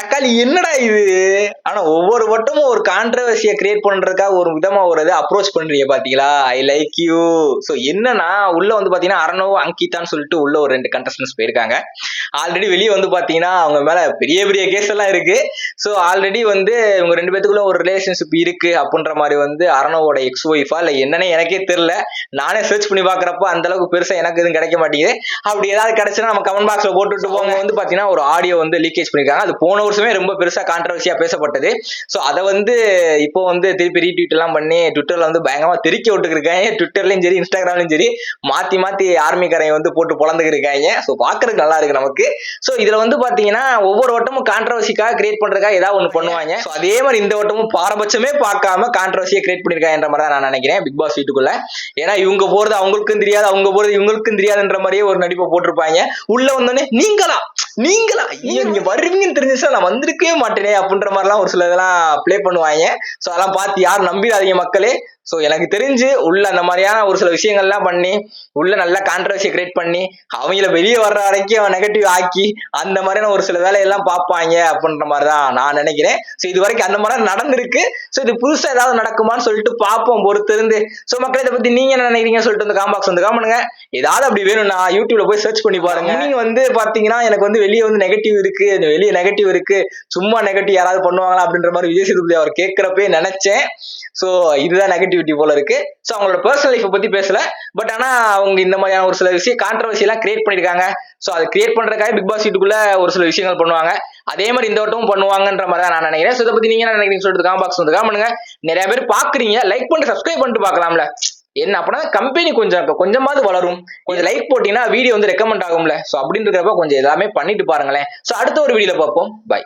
தக்காளி என்னடா இது? ஆனா ஒவ்வொரு வட்டமும் ஒரு கான்ட்ரவர்சியை கிரியேட் பண்றதுக்காக ஒரு விதமா ஒரு இதை அப்ரோச் பண்றீங்க பாத்தீங்களா? I like you. சோ என்னன்னா உள்ள வந்து பாத்தீங்கன்னா அர்ணவ் அங்கிதான்னு சொல்லிட்டு உள்ள ஒரு 2 கண்டஸ்டன்ஸ் போயிருக்காங்க. ஆல்ரெடி வெளியே வந்து பாத்தீங்கன்னா அவங்க மேல பெரிய பெரிய கேஸ் எல்லாம் இருக்கு. சோ ஆல்ரெடி வந்து இவங்க 2 பேத்துக்குள்ள ஒரு ரிலேஷன்ஷிப் இருக்கு அப்படின்ற மாதிரி வந்து அர்ணவோட எக்ஸ் ஒய்ஃபா இல்ல என்னன்னே எனக்கே தெரியல. நானே சர்ச் பண்ணி பாக்குறப்ப அந்த அளவுக்கு பெருசா எனக்கு எதுவும் கிடைக்க மாட்டேங்குது. அப்படி ஏதாவது கிடைச்சுன்னா நம்ம கமெண்ட் பாக்ஸ்ல போட்டுட்டு போங்க. வந்து பாத்தீங்கன்னா ஒரு ஆடியோ வந்து லீக்கேஜ் பண்ணிருக்காங்க. அது போன வருஷமே ரொம்ப பெருசா கான்ட்ரவர்சியா பேசப்பட்டது. சோ அதை வந்து இப்போ வந்து திருப்பி ரீட்வீட் எல்லாம் பண்ணி ட்விட்டர்ல வந்து பயங்கரமா தெறிக்க விட்டுருக்காங்க. ட்விட்டர்லயும் சரி இன்ஸ்டாகிராம்லயும் சரி மாத்தி மாத்தி ஆர்மிக்காரங்க வந்து போட்டு பொழந்துக்கு இருக்காங்க. சோ பாக்குறதுக்கு நல்லா இருக்கு நமக்கு. சோ இதுல வந்து பாத்தீங்கன்னா ஒவ்வொரு வட்டமும் கான்ட்ரவர்சிக்காக கிரியேட் பண்றதுக்காக ஏதாவது ஒண்ணு பண்ணுவாங்க. அதே மாதிரி இந்த வட்டமும் பாரபட்சமே பார்க்காம கான்ட்ரவர்சியை கிரியேட் பண்ணிருக்காங்கன்ற மாதிரி தான் நான் நினைக்கிறேன் பிக் பாஸ் வீட்டுக்குள்ள. ஏன்னா இவங்க போறது அவங்களுக்கும் தெரியாது, அவங்க போறது இவங்களுக்கும் தெரியாதுன்ற மாதிரியே ஒரு நடிப்பை போட்டிருப்பாங்க. உள்ள வந்தோடனே நீங்களா ஐயோ நீங்க வருவீங்கன்னு தெரிஞ்சுச்சா நான் வந்திருக்கவே மாட்டேனே அப்படின்ற மாதிரி எல்லாம் ஒரு சில இதெல்லாம் பிளே பண்ணுவாங்க. சோ அதெல்லாம் பார்த்து யாரும் நம்பிடாதீங்க மக்களே. சோ எனக்கு தெரிஞ்சு உள்ள அந்த மாதிரியான ஒரு சில விஷயங்கள்லாம் பண்ணி உள்ள நல்ல கான்ட்ரவர்சியை கிரியேட் பண்ணி அவங்கள வெளியே வர்ற வரைக்கும் நெகட்டிவ் ஆக்கி அந்த மாதிரியான ஒரு சில வேலையெல்லாம் பார்ப்பாங்க அப்படின்ற மாதிரிதான் நான் நினைக்கிறேன். சோ இது வரைக்கும் அந்த மாதிரி நடந்திருக்கு. சோ இது புதுசா ஏதாவது நடக்குமான்னு சொல்லிட்டு பார்ப்போம் பொறுத்து இருந்து. சோ மக்கள் இதை பத்தி நீங்க என்ன நினைக்கிறீங்க சொல்லிட்டு வந்து காம்பாக்ஸ் வந்து காமெண்ட்டுங்க. ஏதாவது அப்படி வேணும்னா யூடியூப்ல போய் சர்ச் பண்ணி பாருங்க. நீங்க வந்து பாத்தீங்கன்னா எனக்கு வந்து வெளியே வந்து நெகட்டிவ் இருக்கு, வெளியே நெகட்டிவ் இருக்கு, சும்மா நெகட்டிவ் யாராவது பண்ணுவாங்களா அப்படின்ற மாதிரி விஜய் சேதுபதி அவர் கேட்கிறப்பே நினைச்சேன். சோ இதுதான் நெகட்டிவிட்டி போல இருக்கு. சோ அவங்களோட பர்சனல் லைஃப் பத்தி பேசல. பட் ஆனா அவங்க இந்த மாதிரியான ஒரு சில விஷயம் கான்ட்ரவர்சி எல்லாம் கிரியேட் பண்ணிருக்காங்க. சோ அதை கிரியேட் பண்றதுக்காக பிக் பாஸ் வீட்டுக்குள்ள ஒரு சில விஷயங்கள் பண்ணுவாங்க. அதே மாதிரி இந்த வட்டமும் பண்ணுவாங்கன்ற மாதிரி தான் நான் நினைக்கிறேன். சோ இதை பத்தி நீங்க என்ன நினைக்கிறீங்க சொல்லிட்டு காம்பாக்ஸ் வந்து காமெண்ட்டுங்க. நிறைய பேர் பாக்குறீங்க, லைக் பண்ணிட்டு சப்ஸ்கிரைப் பண்ணிட்டு பாக்கலாம்ல. என்ன அப்படின்னா கம்பெனி கொஞ்சமாவது வளரும். கொஞ்சம் லைக் போட்டீங்கன்னா வீடியோ வந்து ரெக்கமெண்ட் ஆகும்ல. சோ அப்படின்னு இருக்கிறப்ப கொஞ்சம் எல்லாமே பண்ணிட்டு பாருங்களேன். சோ அடுத்த ஒரு வீடியோல பார்ப்போம். பை.